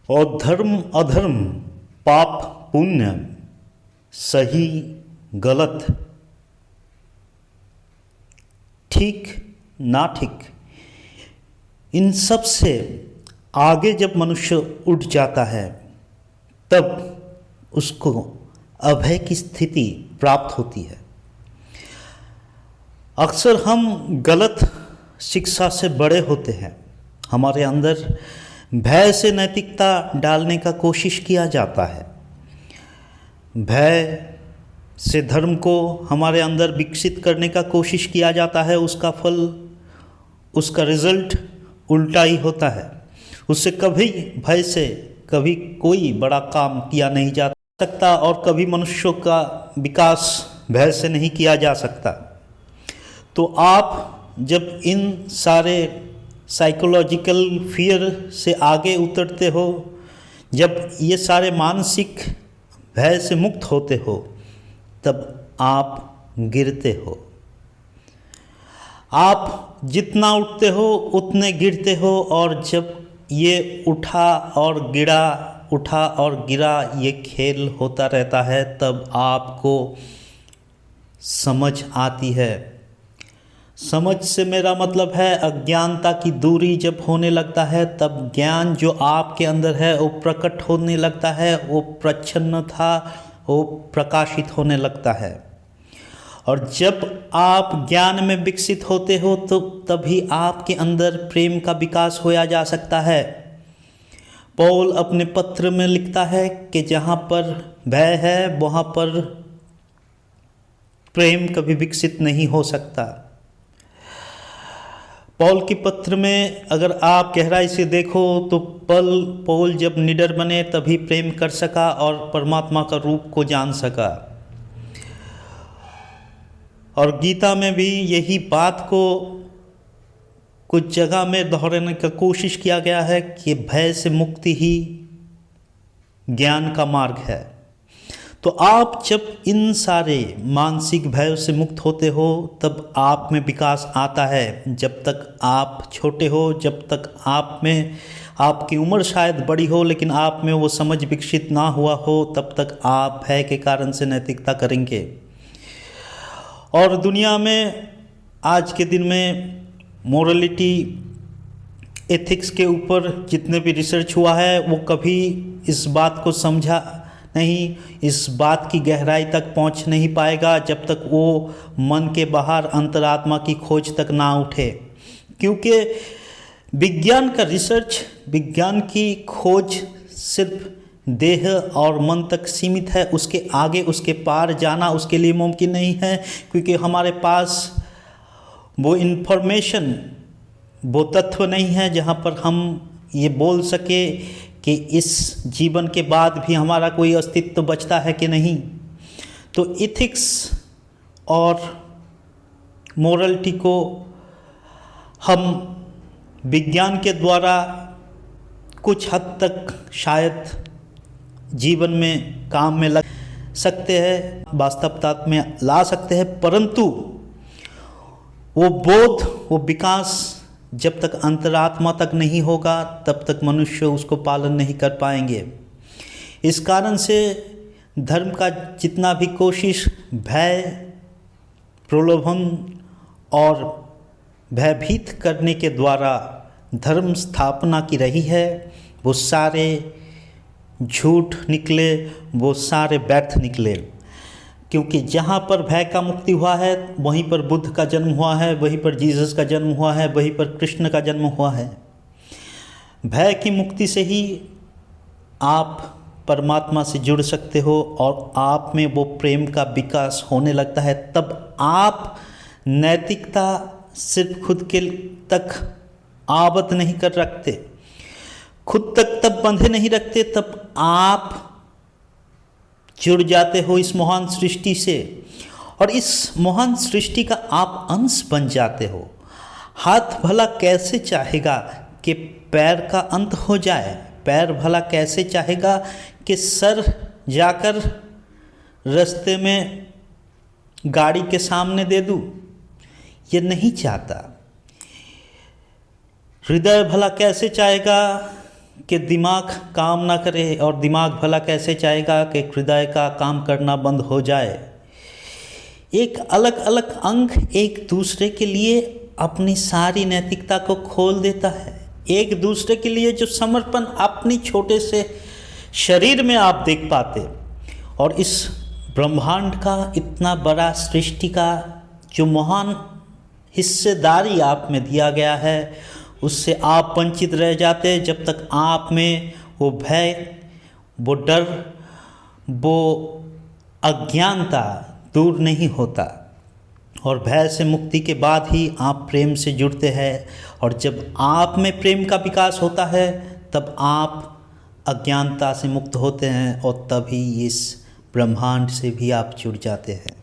और धर्म अधर्म, पाप पुण्य, सही गलत, ठीक ना ठीक, इन सब से आगे जब मनुष्य उठ जाता है तब उसको अभय की स्थिति प्राप्त होती है। अक्सर हम गलत शिक्षा से बड़े होते हैं। हमारे अंदर भय से नैतिकता डालने का कोशिश किया जाता है। भय से धर्म को हमारे अंदर विकसित करने का कोशिश किया जाता है। उसका फल, उसका रिजल्ट उल्टा ही होता है। उससे कभी भय से कभी कोई बड़ा काम किया नहीं जा सकता और कभी मनुष्यों का विकास भय से नहीं किया जा सकता। तो आप जब इन सारे साइकोलॉजिकल फियर से आगे उतरते हो, जब ये सारे मानसिक भय से मुक्त होते हो, तब आप गिरते हो। आप जितना उठते हो उतने गिरते हो, और जब ये उठा और गिरा ये खेल होता रहता है, तब आपको समझ आती है। समझ से मेरा मतलब है अज्ञानता की दूरी जब होने लगता है, तब ज्ञान जो आपके अंदर है वो प्रकट होने लगता है, वो प्रच्छन्नता वो प्रकाशित होने लगता है। और जब आप ज्ञान में विकसित होते हो तो तभी आपके अंदर प्रेम का विकास होया जा सकता है। पौल अपने पत्र में लिखता है कि जहाँ पर भय है वहाँ पर प्रेम कभी विकसित नहीं हो सकता। पौल के पत्र में अगर आप गहराई से देखो तो पौल जब निडर बने तभी प्रेम कर सका और परमात्मा का रूप को जान सका। और गीता में भी यही बात को कुछ जगह में दोहराने का कोशिश किया गया है कि भय से मुक्ति ही ज्ञान का मार्ग है। तो आप जब इन सारे मानसिक भय से मुक्त होते हो तब आप में विकास आता है। जब तक आप छोटे हो, जब तक आप में आपकी उम्र शायद बड़ी हो लेकिन आप में वो समझ विकसित ना हुआ हो, तब तक आप भय के कारण से नैतिकता करेंगे। और दुनिया में आज के दिन में मोरलिटी, एथिक्स के ऊपर जितने भी रिसर्च हुआ है वो कभी इस बात को समझा नहीं, इस बात की गहराई तक पहुंच नहीं पाएगा जब तक वो मन के बाहर अंतरात्मा की खोज तक ना उठे। क्योंकि विज्ञान का रिसर्च, विज्ञान की खोज सिर्फ देह और मन तक सीमित है। उसके आगे, उसके पार जाना उसके लिए मुमकिन नहीं है, क्योंकि हमारे पास वो इन्फॉर्मेशन, वो तत्व नहीं है जहाँ पर हम ये बोल सके कि इस जीवन के बाद भी हमारा कोई अस्तित्व बचता है कि नहीं। तो इथिक्स और मोरलिटी को हम विज्ञान के द्वारा कुछ हद तक शायद जीवन में काम में लग सकते हैं, वास्तवता में ला सकते हैं, परंतु वो बोध, वो विकास जब तक अंतरात्मा तक नहीं होगा तब तक मनुष्य उसको पालन नहीं कर पाएंगे। इस कारण से धर्म का जितना भी कोशिश भय, प्रलोभन और भयभीत करने के द्वारा धर्म स्थापना की रही है, वो सारे झूठ निकले, वो सारे व्यर्थ निकले। क्योंकि जहाँ पर भय का मुक्ति हुआ है वहीं पर बुद्ध का जन्म हुआ है, वहीं पर जीसस का जन्म हुआ है, वहीं पर कृष्ण का जन्म हुआ है। भय की मुक्ति से ही आप परमात्मा से जुड़ सकते हो और आप में वो प्रेम का विकास होने लगता है। तब आप नैतिकता सिर्फ खुद के तक आबद्ध नहीं कर रखते, खुद तक तब बंधे नहीं रखते, तब आप जुड़ जाते हो इस महान सृष्टि से और इस महान सृष्टि का आप अंश बन जाते हो। हाथ भला कैसे चाहेगा कि पैर का अंत हो जाए, पैर भला कैसे चाहेगा कि सर जाकर रास्ते में गाड़ी के सामने दे दूं, ये नहीं चाहता। हृदय भला कैसे चाहेगा कि दिमाग काम ना करे, और दिमाग भला कैसे चाहेगा कि हृदय का काम करना बंद हो जाए। एक अलग अलग अंग एक दूसरे के लिए अपनी सारी नैतिकता को खोल देता है। एक दूसरे के लिए जो समर्पण अपनी छोटे से शरीर में आप देख पाते, और इस ब्रह्मांड का इतना बड़ा सृष्टि का जो महान हिस्सेदारी आप में दिया गया है, उससे आप वंचित रह जाते जब तक आप में वो भय, वो डर, वो अज्ञानता दूर नहीं होता। और भय से मुक्ति के बाद ही आप प्रेम से जुड़ते हैं, और जब आप में प्रेम का विकास होता है तब आप अज्ञानता से मुक्त होते हैं, और तभी इस ब्रह्मांड से भी आप जुड़ जाते हैं।